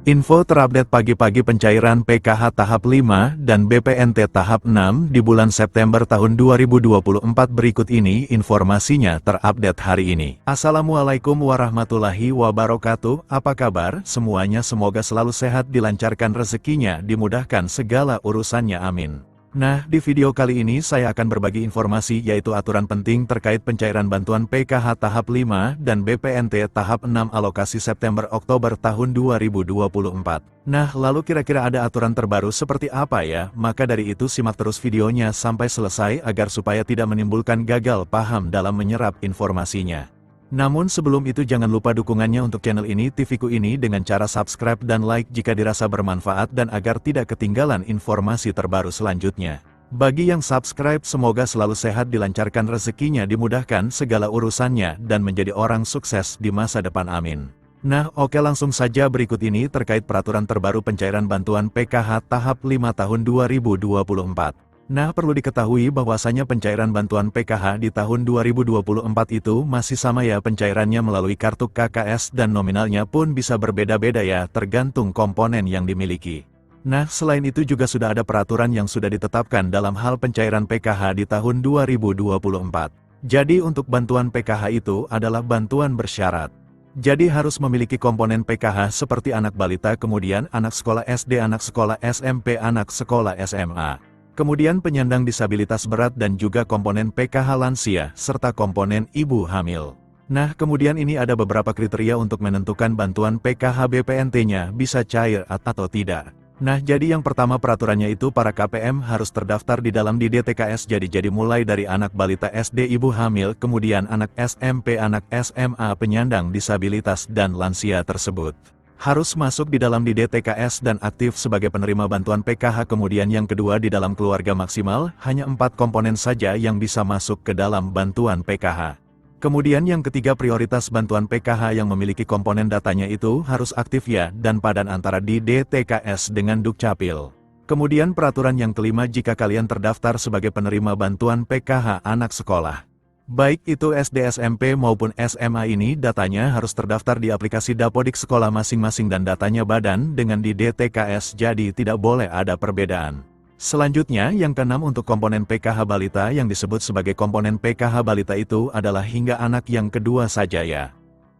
Info terupdate pagi-pagi pencairan PKH tahap 5 dan BPNT tahap 6 di bulan September tahun 2024 berikut ini informasinya terupdate hari ini. Assalamualaikum warahmatullahi wabarakatuh, apa kabar semuanya, semoga selalu sehat, dilancarkan rezekinya, dimudahkan segala urusannya, amin. Nah, di video kali ini saya akan berbagi informasi yaitu aturan penting terkait pencairan bantuan PKH tahap 5 dan BPNT tahap 6 alokasi September-Oktober tahun 2024. Nah, lalu kira-kira ada aturan terbaru seperti apa ya? Maka dari itu simak terus videonya sampai selesai agar supaya tidak menimbulkan gagal paham dalam menyerap informasinya. Namun sebelum itu jangan lupa dukungannya untuk channel ini, TV-ku ini dengan cara subscribe dan like jika dirasa bermanfaat dan agar tidak ketinggalan informasi terbaru selanjutnya. Bagi yang subscribe semoga selalu sehat, dilancarkan rezekinya, dimudahkan segala urusannya dan menjadi orang sukses di masa depan, amin. Nah oke, langsung saja berikut ini terkait peraturan terbaru pencairan bantuan PKH tahap 5 tahun 2024. Nah, perlu diketahui bahwasanya pencairan bantuan PKH di tahun 2024 itu masih sama ya, pencairannya melalui kartu KKS dan nominalnya pun bisa berbeda-beda ya, tergantung komponen yang dimiliki. Nah, selain itu juga sudah ada peraturan yang sudah ditetapkan dalam hal pencairan PKH di tahun 2024. Jadi untuk bantuan PKH itu adalah bantuan bersyarat. Jadi harus memiliki komponen PKH seperti anak balita, kemudian anak sekolah SD, anak sekolah SMP, anak sekolah SMA. Kemudian penyandang disabilitas berat dan juga komponen PKH lansia, serta komponen ibu hamil. Nah, kemudian ini ada beberapa kriteria untuk menentukan bantuan PKH BPNT-nya bisa cair atau tidak. Nah, jadi yang pertama peraturannya itu para KPM harus terdaftar di dalam di DTKS, jadi mulai dari anak balita SD, ibu hamil, kemudian anak SMP, anak SMA, penyandang disabilitas dan lansia tersebut harus masuk di dalam di DTKS dan aktif sebagai penerima bantuan PKH. Kemudian yang kedua, di dalam keluarga maksimal, hanya 4 komponen saja yang bisa masuk ke dalam bantuan PKH. Kemudian yang ketiga, prioritas bantuan PKH yang memiliki komponen datanya itu harus aktif ya, dan padan antara di DTKS dengan Dukcapil. Kemudian peraturan yang kelima, jika kalian terdaftar sebagai penerima bantuan PKH anak sekolah, baik itu SD, SMP maupun SMA, ini datanya harus terdaftar di aplikasi Dapodik sekolah masing-masing dan datanya badan dengan di DTKS, jadi tidak boleh ada perbedaan. Selanjutnya yang keenam, untuk komponen PKH balita yang disebut sebagai komponen PKH balita itu adalah hingga anak yang kedua saja ya.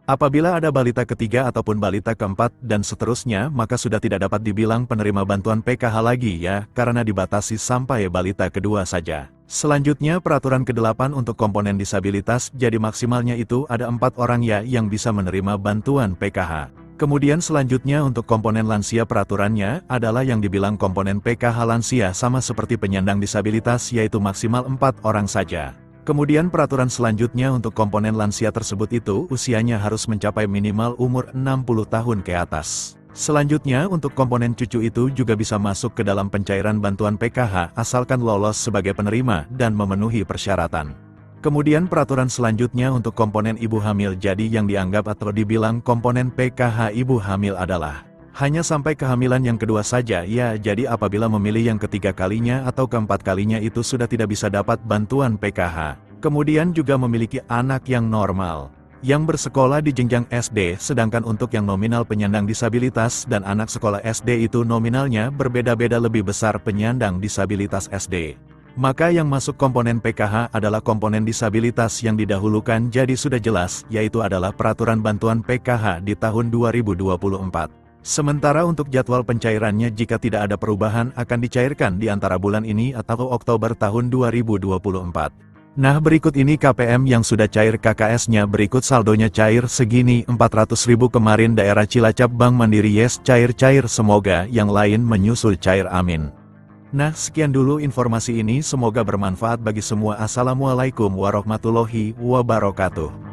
Apabila ada balita ketiga ataupun balita keempat dan seterusnya, maka sudah tidak dapat dibilang penerima bantuan PKH lagi ya, karena dibatasi sampai balita kedua saja. Selanjutnya peraturan ke-8 untuk komponen disabilitas, jadi maksimalnya itu ada 4 orang ya yang bisa menerima bantuan PKH. Kemudian selanjutnya untuk komponen lansia, peraturannya adalah yang dibilang komponen PKH lansia sama seperti penyandang disabilitas, yaitu maksimal 4 orang saja. Kemudian peraturan selanjutnya untuk komponen lansia tersebut itu usianya harus mencapai minimal umur 60 tahun ke atas. Selanjutnya untuk komponen cucu itu juga bisa masuk ke dalam pencairan bantuan PKH asalkan lolos sebagai penerima dan memenuhi persyaratan. Kemudian peraturan selanjutnya untuk komponen ibu hamil, jadi yang dianggap atau dibilang komponen PKH ibu hamil adalah hanya sampai kehamilan yang kedua saja ya, jadi apabila memilih yang ketiga kalinya atau keempat kalinya itu sudah tidak bisa dapat bantuan PKH. Kemudian juga memiliki anak yang normal, yang bersekolah di jenjang SD, sedangkan untuk yang nominal penyandang disabilitas dan anak sekolah SD itu nominalnya berbeda-beda, lebih besar penyandang disabilitas SD. Maka yang masuk komponen PKH adalah komponen disabilitas yang didahulukan, jadi sudah jelas, yaitu adalah peraturan bantuan PKH di tahun 2024. Sementara untuk jadwal pencairannya jika tidak ada perubahan akan dicairkan di antara bulan ini atau Oktober tahun 2024. Nah berikut ini KPM yang sudah cair KKS-nya, berikut saldonya cair segini 400.000 kemarin daerah Cilacap Bank Mandiri yes cair-cair, semoga yang lain menyusul cair, amin. Nah sekian dulu informasi ini, semoga bermanfaat bagi semua. Assalamualaikum warahmatullahi wabarakatuh.